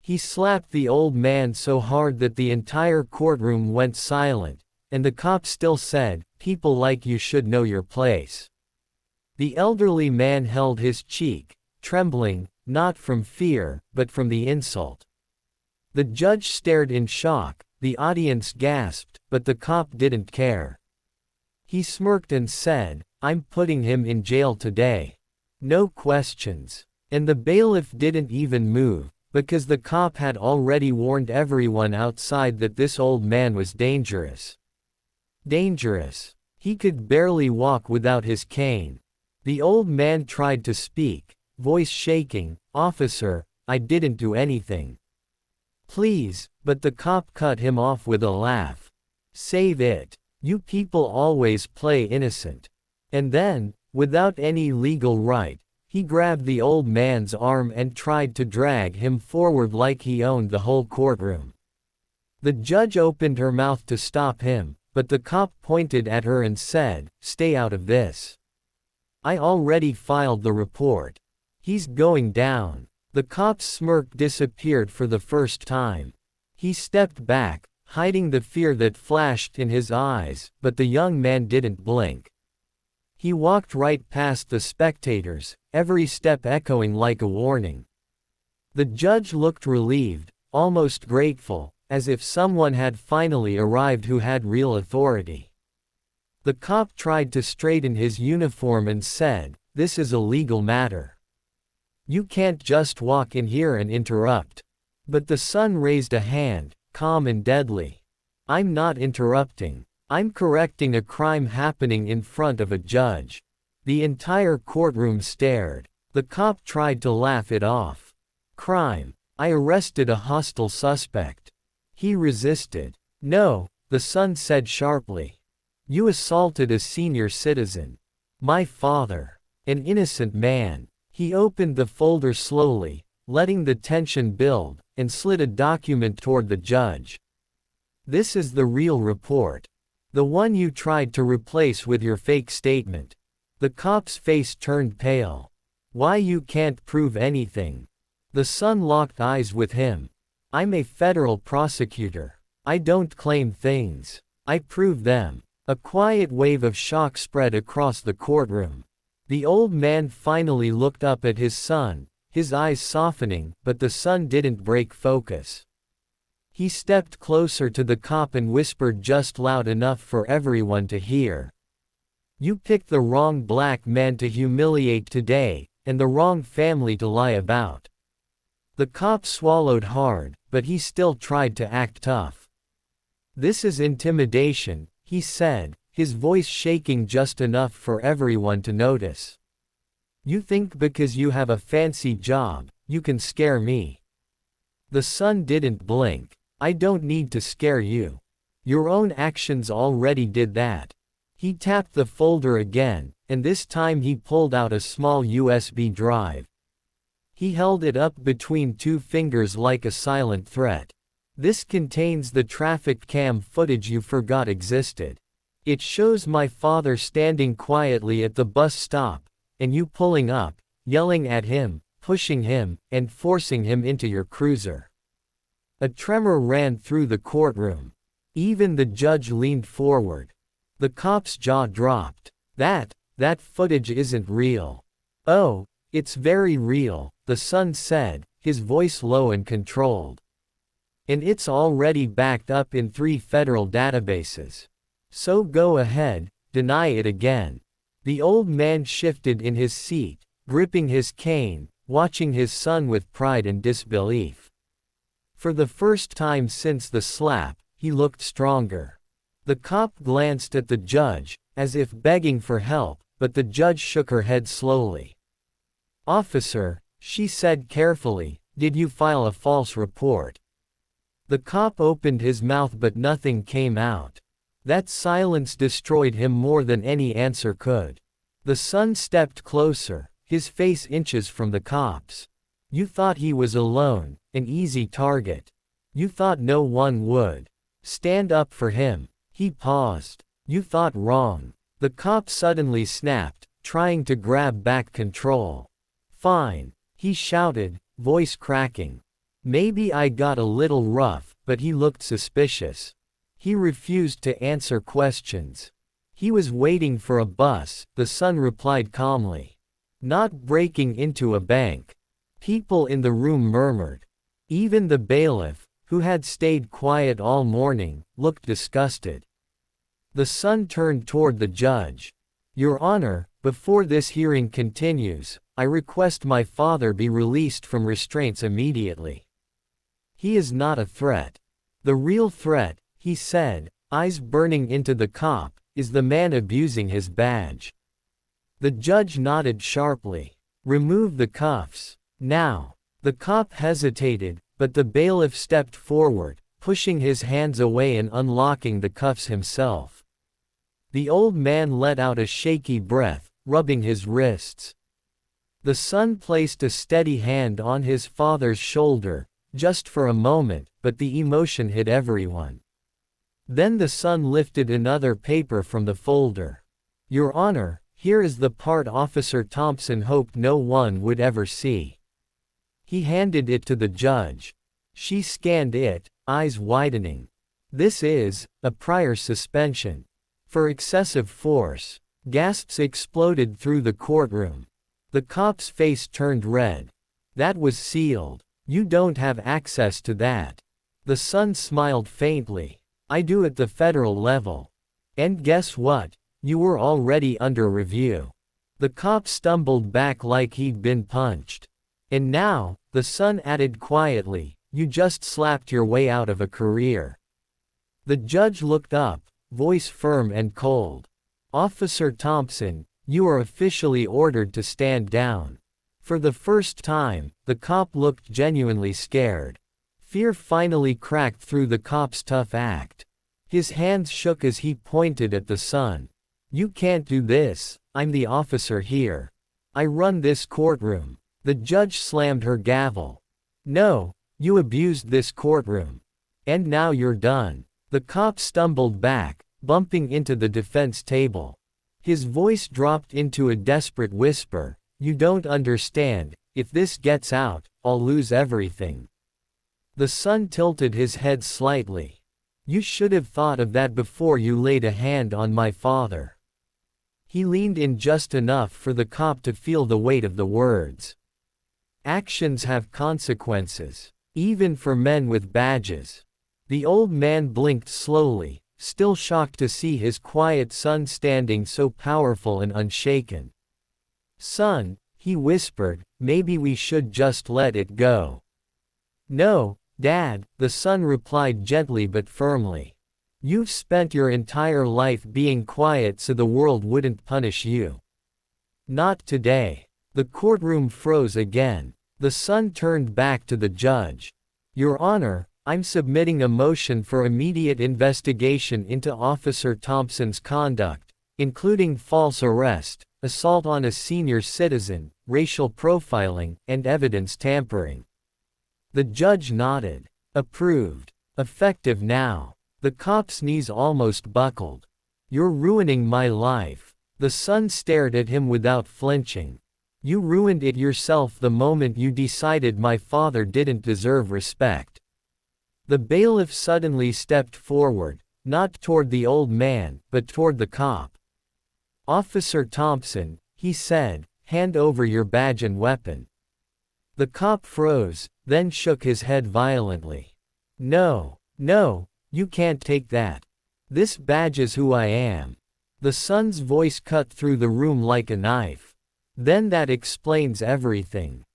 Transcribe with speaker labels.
Speaker 1: He slapped the old man so hard that the entire courtroom went silent, and the cop still said, "People like you should know your place." The elderly man held his cheek, trembling, not from fear, but from the insult. The judge stared in shock, the audience gasped, but the cop didn't care. He smirked and said, "I'm putting him in jail today. No questions." And the bailiff didn't even move, because the cop had already warned everyone outside that this old man was dangerous. Dangerous. He could barely walk without his cane. The old man tried to speak, voice shaking, "Officer, I didn't do anything. Please," but the cop cut him off with a laugh. "Save it. You people always play innocent." And then, without any legal right, he grabbed the old man's arm and tried to drag him forward like he owned the whole courtroom. The judge opened her mouth to stop him, but the cop pointed at her and said, "Stay out of this. I already filed the report. He's going down." The cop's smirk disappeared for the first time. He stepped back, hiding the fear that flashed in his eyes, but the young man didn't blink. He walked right past the spectators, every step echoing like a warning. The judge looked relieved, almost grateful, as if someone had finally arrived who had real authority. The cop tried to straighten his uniform and said, "This is a legal matter. You can't just walk in here and interrupt." But the son raised a hand, calm and deadly. "I'm not interrupting. I'm correcting a crime happening in front of a judge." The entire courtroom stared. The cop tried to laugh it off. "Crime. I arrested a hostile suspect." He resisted. "No," the son said sharply. "You assaulted a senior citizen. My father. An innocent man." He opened the folder slowly, letting the tension build, and slid a document toward the judge. "This is the real report. The one you tried to replace with your fake statement." The cop's face turned pale. "Why, you can't prove anything." The son locked eyes with him. "I'm a federal prosecutor. I don't claim things. I prove them." A quiet wave of shock spread across the courtroom. The old man finally looked up at his son, his eyes softening, but the son didn't break focus. He stepped closer to the cop and whispered just loud enough for everyone to hear. "You picked the wrong black man to humiliate today, and the wrong family to lie about." The cop swallowed hard, but he still tried to act tough. "This is intimidation," he said, his voice shaking just enough for everyone to notice. "You think because you have a fancy job, you can scare me." The son didn't blink. "I don't need to scare you. Your own actions already did that." He tapped the folder again, and this time he pulled out a small USB drive. He held it up between two fingers like a silent threat. "This contains the traffic cam footage you forgot existed. It shows my father standing quietly at the bus stop, and you pulling up, yelling at him, pushing him, and forcing him into your cruiser." A tremor ran through the courtroom. Even the judge leaned forward. The cop's jaw dropped. That footage isn't real." "Oh, it's very real," the son said, his voice low and controlled. "And it's already backed up in 3 federal databases. So go ahead, deny it again." The old man shifted in his seat, gripping his cane, watching his son with pride and disbelief. For the first time since the slap, he looked stronger. The cop glanced at the judge, as if begging for help, but the judge shook her head slowly. "Officer," she said carefully, "did you file a false report?" The cop opened his mouth but nothing came out. That silence destroyed him more than any answer could. The son stepped closer, his face inches from the cop's. "You thought he was alone, an easy target. You thought no one would stand up for him." He paused. "You thought wrong." The cop suddenly snapped, trying to grab back control. "Fine," he shouted, voice cracking. Maybe I got a little rough, but he looked suspicious. He refused to answer questions. He was waiting for a bus, the son replied calmly. Not breaking into a bank. People in the room murmured. Even the bailiff, who had stayed quiet all morning, looked disgusted. The son turned toward the judge. Your Honor, before this hearing continues, I request my father be released from restraints immediately. He is not a threat. The real threat, he said, eyes burning into the cop, is the man abusing his badge. The judge nodded sharply. Remove the cuffs. Now. The cop hesitated, but the bailiff stepped forward, pushing his hands away and unlocking the cuffs himself. The old man let out a shaky breath, rubbing his wrists. The son placed a steady hand on his father's shoulder, just for a moment, but the emotion hit everyone. Then the son lifted another paper from the folder. Your Honor, here is the part Officer Thompson hoped no one would ever see. He handed it to the judge. She scanned it, eyes widening. This is a prior suspension. For excessive force. Gasps exploded through the courtroom. The cop's face turned red. That was sealed. You don't have access to that. The son smiled faintly. I do at the federal level. And guess what? You were already under review. The cop stumbled back like he'd been punched. And now, the son added quietly, you just slapped your way out of a career. The judge looked up, voice firm and cold. Officer Thompson, you are officially ordered to stand down. For the first time, the cop looked genuinely scared. Fear finally cracked through the cop's tough act. His hands shook as he pointed at the son. You can't do this, I'm the officer here. I run this courtroom. The judge slammed her gavel. No, you abused this courtroom. And now you're done. The cop stumbled back, bumping into the defense table. His voice dropped into a desperate whisper. You don't understand, if this gets out, I'll lose everything. The son tilted his head slightly. You should have thought of that before you laid a hand on my father. He leaned in just enough for the cop to feel the weight of the words. Actions have consequences, even for men with badges. The old man blinked slowly, still shocked to see his quiet son standing so powerful and unshaken. Son, he whispered, maybe we should just let it go. No, Dad, the son replied gently but firmly. You've spent your entire life being quiet so the world wouldn't punish you. Not today. The courtroom froze again. The son turned back to the judge. Your Honor, I'm submitting a motion for immediate investigation into Officer Thompson's conduct, including false arrest, assault on a senior citizen, racial profiling, and evidence tampering. The judge nodded. Approved. Effective now. The cop's knees almost buckled. You're ruining my life. The son stared at him without flinching. You ruined it yourself the moment you decided my father didn't deserve respect. The bailiff suddenly stepped forward, not toward the old man, but toward the cop. Officer Thompson, he said, hand over your badge and weapon. The cop froze, then shook his head violently. No, no, you can't take that. This badge is who I am. The son's voice cut through the room like a knife. Then that explains everything.